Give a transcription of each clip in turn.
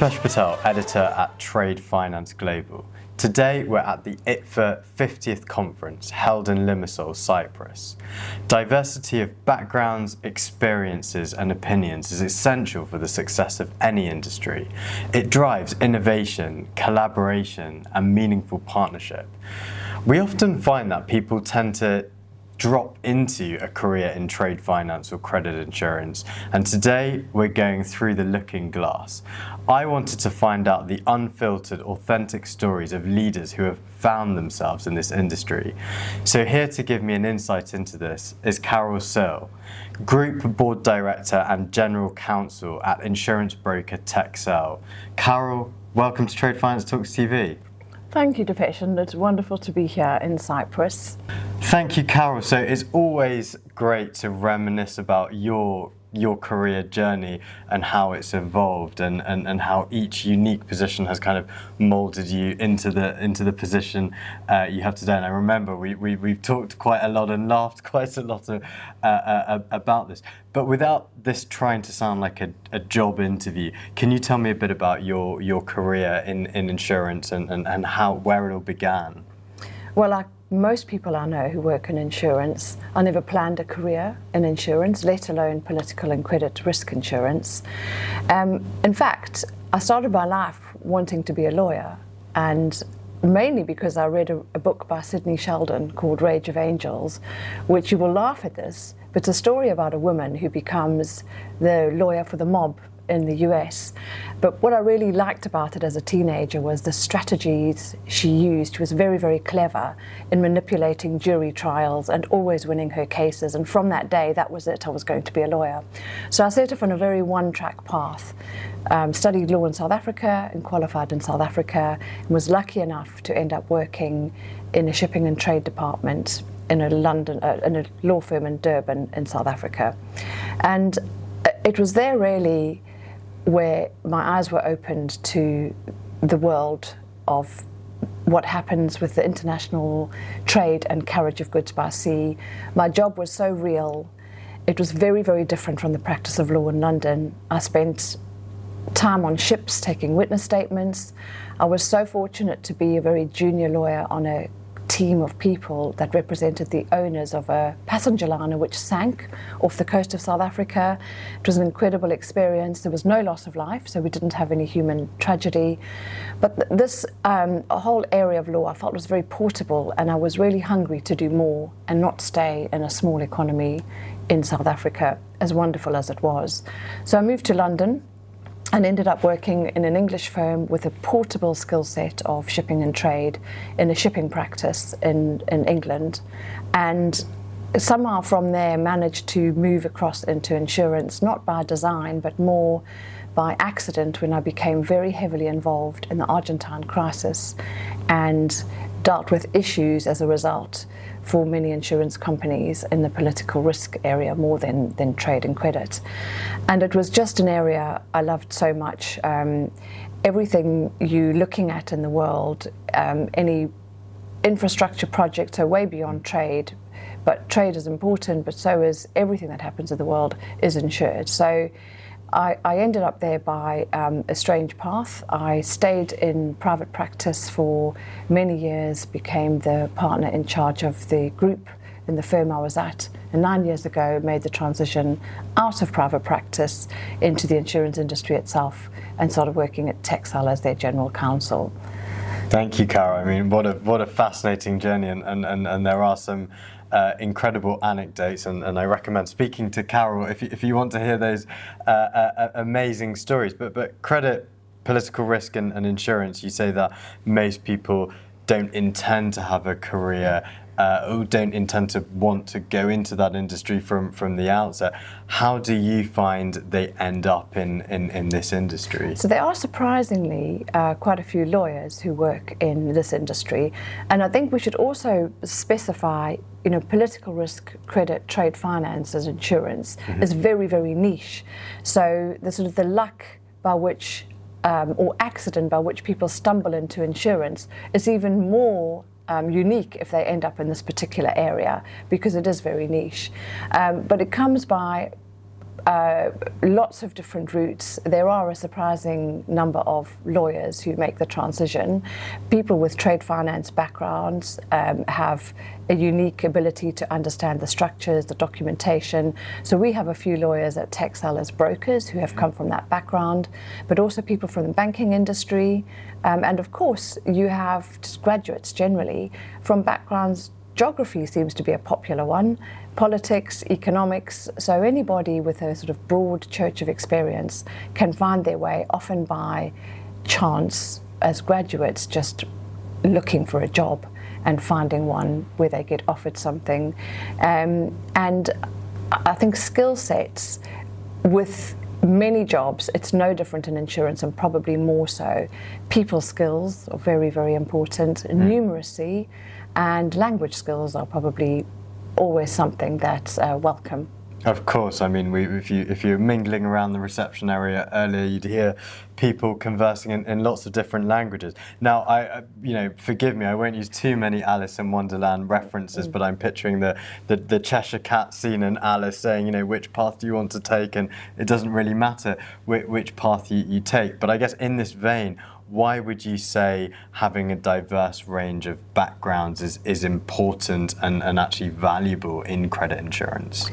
Deepesh Patel, editor at Trade Finance Global. Today we're at the ITFA 50th conference held in Limassol, Cyprus. Diversity of backgrounds, experiences and opinions is essential for the success of any industry. It drives innovation, collaboration and meaningful partnership. We often find that people tend to drop into a career in trade finance or credit insurance, and today we're going through the looking glass. I wanted to find out the unfiltered, authentic stories of leaders who have found themselves in this industry. So here to give me an insight into this is Carol Searle, Group Board Director and General Counsel at insurance broker Texel. Carol, welcome to Trade Finance Talks TV. Thank you, Deepesh, and it's wonderful to be here in Cyprus. Thank you, Carol. So it's always great to reminisce about your career journey and how it's evolved and how each unique position has kind of molded you into the position you have today. And I remember we've talked quite a lot and laughed quite a lot about this. But without this trying to sound like a job interview, can you tell me a bit about your career in insurance and where it all began? Well, like most people I know who work in insurance, I never planned a career in insurance, let alone political and credit risk insurance. In fact, I started my life wanting to be a lawyer, and mainly because I read a book by Sidney Sheldon called Rage of Angels, which you will laugh at this, but it's a story about a woman who becomes the lawyer for the mob in the US. But what I really liked about it as a teenager was the strategies she used. She was very, very clever in manipulating jury trials and always winning her cases. And from that day, that was it. I was going to be a lawyer. So I set off on a very one-track path. Studied law in South Africa and qualified in South Africa, and was lucky enough to end up working in a shipping and trade department in a law firm in Durban in South Africa. And it was there really where my eyes were opened to the world of what happens with the international trade and carriage of goods by sea. My job was so real. It was very, very different from the practice of law in London. I spent time on ships taking witness statements. I was so fortunate to be a very junior lawyer on a team of people that represented the owners of a passenger liner which sank off the coast of South Africa. It was an incredible experience. There was no loss of life, so we didn't have any human tragedy. But this whole area of law I felt was very portable, and I was really hungry to do more and not stay in a small economy in South Africa, as wonderful as it was. So I moved to London and ended up working in an English firm with a portable skill set of shipping and trade in a shipping practice in England. And somehow from there managed to move across into insurance, not by design, but more by accident when I became very heavily involved in the Argentine crisis and dealt with issues as a result for many insurance companies in the political risk area more than trade and credit. And it was just an area I loved so much. Everything you're looking at in the world, any infrastructure projects are way beyond trade, but trade is important, but so is everything that happens in the world is insured. So I ended up there by a strange path. I stayed in private practice for many years, became the partner in charge of the group in the firm I was at, and 9 years ago made the transition out of private practice into the insurance industry itself and started working at Texel as their general counsel. Thank you, Carol. I mean, what a fascinating journey, and there are some incredible anecdotes, and I recommend speaking to Carol if you want to hear those amazing stories. But credit, political risk, and insurance, you say that most people don't intend to have a career who don't intend to want to go into that industry from the outset. How do you find they end up in this industry? So there are surprisingly quite a few lawyers who work in this industry, and I think we should also specify, political risk, credit, trade finance as insurance is very, very niche. So the sort of the luck by which or accident by which people stumble into insurance is even more unique if they end up in this particular area, because it is very niche. But it comes by lots of different routes. There are a surprising number of lawyers who make the transition. People with trade finance backgrounds have a unique ability to understand the structures, the documentation. So we have a few lawyers at Texel as brokers who have come from that background, but also people from the banking industry. And of course, you have just graduates generally from backgrounds. Geography seems to be a popular one, politics, economics. So anybody with a sort of broad church of experience can find their way, often by chance, as graduates, just looking for a job and finding one where they get offered something. And I think skill sets with many jobs, it's no different in insurance, and probably more so. People skills are very, very important. Numeracy and language skills are probably always something that's welcome. Of course, I mean, if you're mingling around the reception area earlier, you'd hear people conversing in lots of different languages. Now, forgive me, I won't use too many Alice in Wonderland references, but I'm picturing the Cheshire Cat scene and Alice saying, which path do you want to take, and it doesn't really matter which path you take. But I guess in this vein, why would you say having a diverse range of backgrounds is important and actually valuable in credit insurance?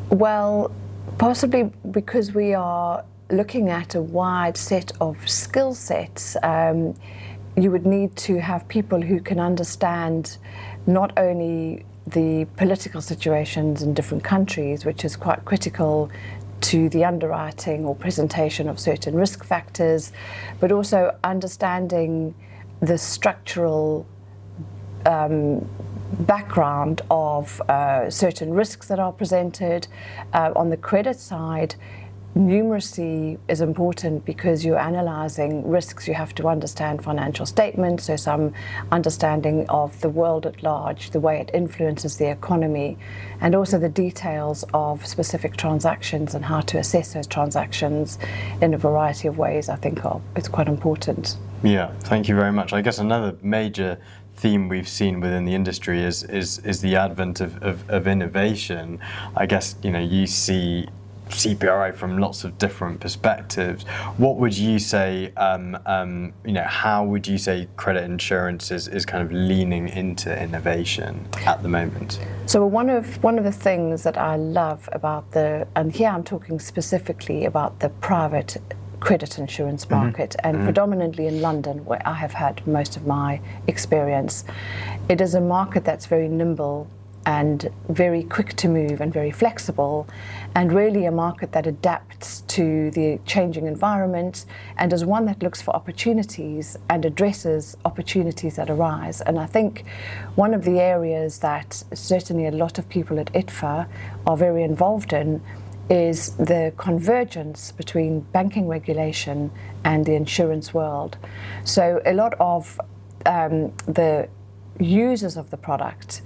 Well, possibly because we are looking at a wide set of skill sets. You would need to have people who can understand not only the political situations in different countries, which is quite critical to the underwriting or presentation of certain risk factors, but also understanding the structural background of certain risks that are presented. On the credit side, numeracy is important because you're analysing risks. You have to understand financial statements, so some understanding of the world at large, the way it influences the economy, and also the details of specific transactions and how to assess those transactions in a variety of ways. I think it's quite important. Yeah, thank you very much. I guess another major theme we've seen within the industry is the advent of innovation. I guess you see CPRI from lots of different perspectives. What would you say? How would you say credit insurance is kind of leaning into innovation at the moment? So one of the things that I love about and here I'm talking specifically about the private credit insurance market, and predominantly in London, where I have had most of my experience. It is a market that's very nimble and very quick to move and very flexible, and really a market that adapts to the changing environment and is one that looks for opportunities and addresses opportunities that arise. And I think one of the areas that certainly a lot of people at ITFA are very involved in is the convergence between banking regulation and the insurance world. So a lot of the users of the product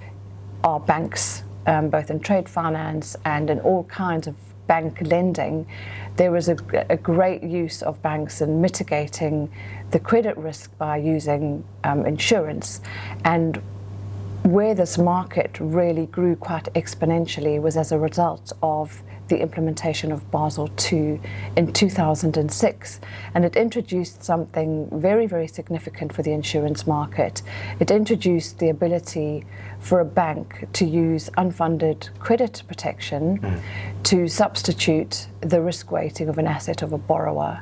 are banks, both in trade finance and in all kinds of bank lending. There is a great use of banks in mitigating the credit risk by using insurance. And where this market really grew quite exponentially was as a result of the implementation of Basel II in 2006, and it introduced something very, very significant for the insurance market. It introduced the ability for a bank to use unfunded credit protection to substitute the risk weighting of an asset of a borrower,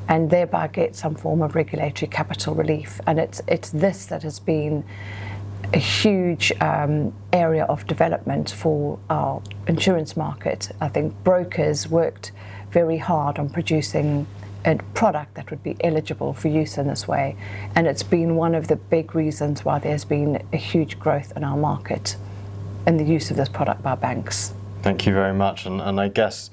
and thereby get some form of regulatory capital relief. And it's this that has been a huge area of development for our insurance market. I think brokers worked very hard on producing a product that would be eligible for use in this way, and it's been one of the big reasons why there's been a huge growth in our market in the use of this product by banks. Thank you very much, and I guess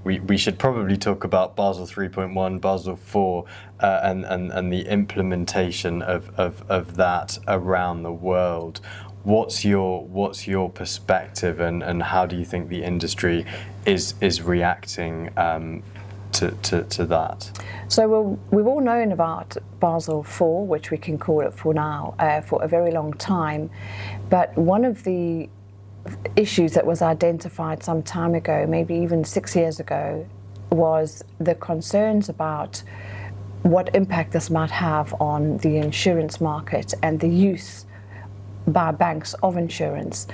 we should probably talk about Basel 3.1, Basel IV, and the implementation of that around the world. What's your perspective, and how do you think the industry is reacting to that? So we've all known about Basel IV, which we can call it for now, for a very long time. But one of the issues that was identified some time ago, maybe even 6 years ago, was the concerns about what impact this might have on the insurance market and the use by banks of insurance.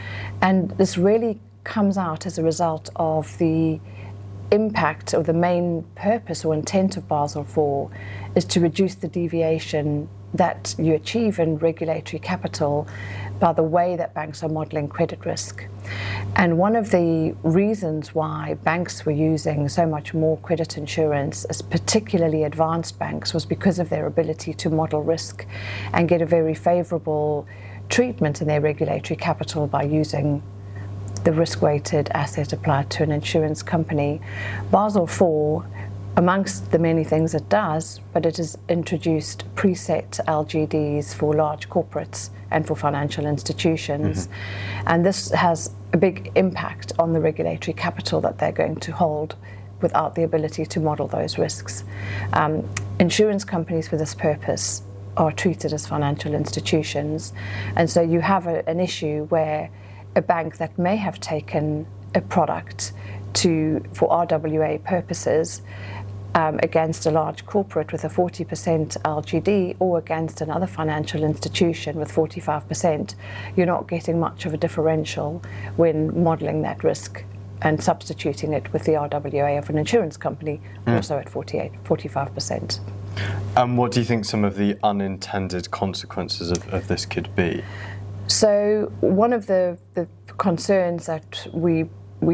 And this really comes out as a result of the impact, or the main purpose or intent of Basel IV is to reduce the deviation that you achieve in regulatory capital by the way that banks are modelling credit risk. And one of the reasons why banks were using so much more credit insurance, as particularly advanced banks, was because of their ability to model risk and get a very favourable treatment in their regulatory capital by using the risk-weighted asset applied to an insurance company. Basel IV, amongst the many things it does, but it has introduced preset LGDs for large corporates and for financial institutions. And this has a big impact on the regulatory capital that they're going to hold without the ability to model those risks. Insurance companies for this purpose are treated as financial institutions, and so you have an issue where a bank that may have taken a product for RWA purposes against a large corporate with a 40% LGD, or against another financial institution with 45%, you're not getting much of a differential when modelling that risk and substituting it with the RWA of an insurance company, also at 45%. And what do you think some of the unintended consequences of this could be? So one of the concerns that we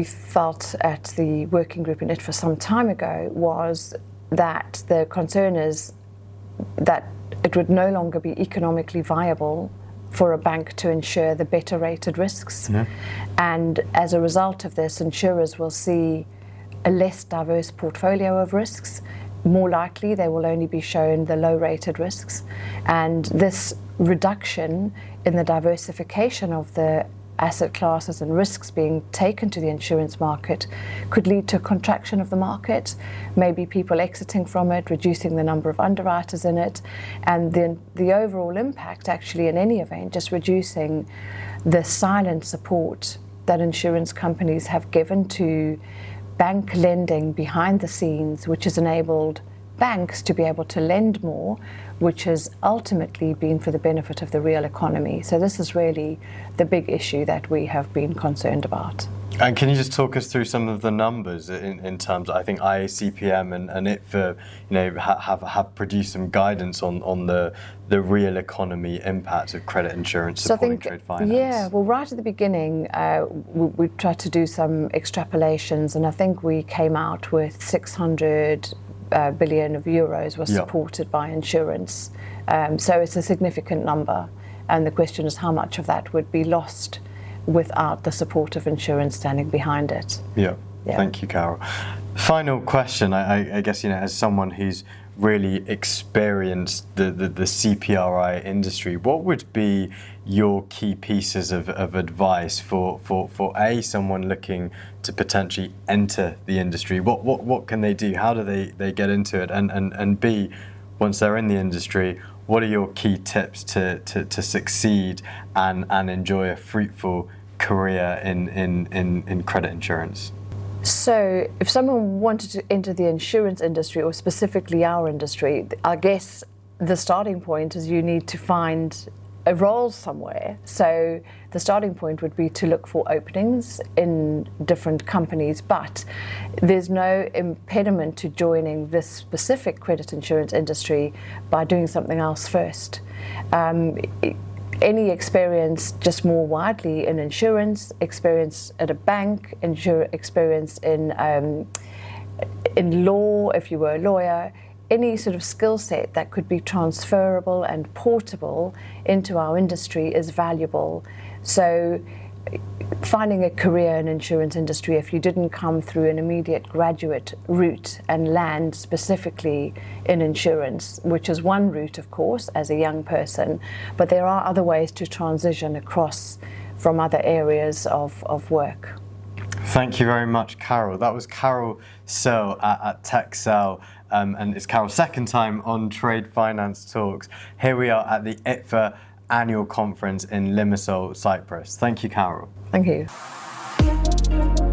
felt at the working group in ITFA some time ago was that the concern is that it would no longer be economically viable for a bank to insure the better rated risks. And as a result of this, insurers will see a less diverse portfolio of risks. More likely, they will only be shown the low rated risks. And this reduction in the diversification of the asset classes and risks being taken to the insurance market could lead to a contraction of the market, maybe people exiting from it, reducing the number of underwriters in it, and then the overall impact actually in any event, just reducing the silent support that insurance companies have given to bank lending behind the scenes, which has enabled banks to be able to lend more, which has ultimately been for the benefit of the real economy. So this is really the big issue that we have been concerned about. And can you just talk us through some of the numbers in terms of, I think IACPM and ITFA, have produced some guidance on the real economy impact of credit insurance supporting trade finance? Yeah, well, right at the beginning, we tried to do some extrapolations, and I think we came out with 600 billion of euros was supported by insurance. So it's a significant number, and the question is how much of that would be lost without the support of insurance standing behind it. Yeah. Thank you, Carol. Final question, I guess, as someone who's really experienced the CPRI industry, what would be your key pieces of advice for someone looking to potentially enter the industry? What can they do? How do they get into it? And B, once they're in the industry, what are your key tips to succeed and enjoy a fruitful career in credit insurance? So if someone wanted to enter the insurance industry, or specifically our industry, I guess the starting point is you need to find a role somewhere. So the starting point would be to look for openings in different companies, but there's no impediment to joining this specific credit insurance industry by doing something else first. Any experience just more widely in insurance, experience at a bank, experience in law if you were a lawyer, any sort of skill set that could be transferable and portable into our industry is valuable. So finding a career in insurance industry, if you didn't come through an immediate graduate route and land specifically in insurance, which is one route, of course, as a young person, but there are other ways to transition across from other areas of work. Thank you very much, Carol. That was Carol Searle at Texel, and it's Carol's second time on Trade Finance Talks. Here we are at the ITFA annual conference in Limassol, Cyprus. Thank you, Carol. Thank you.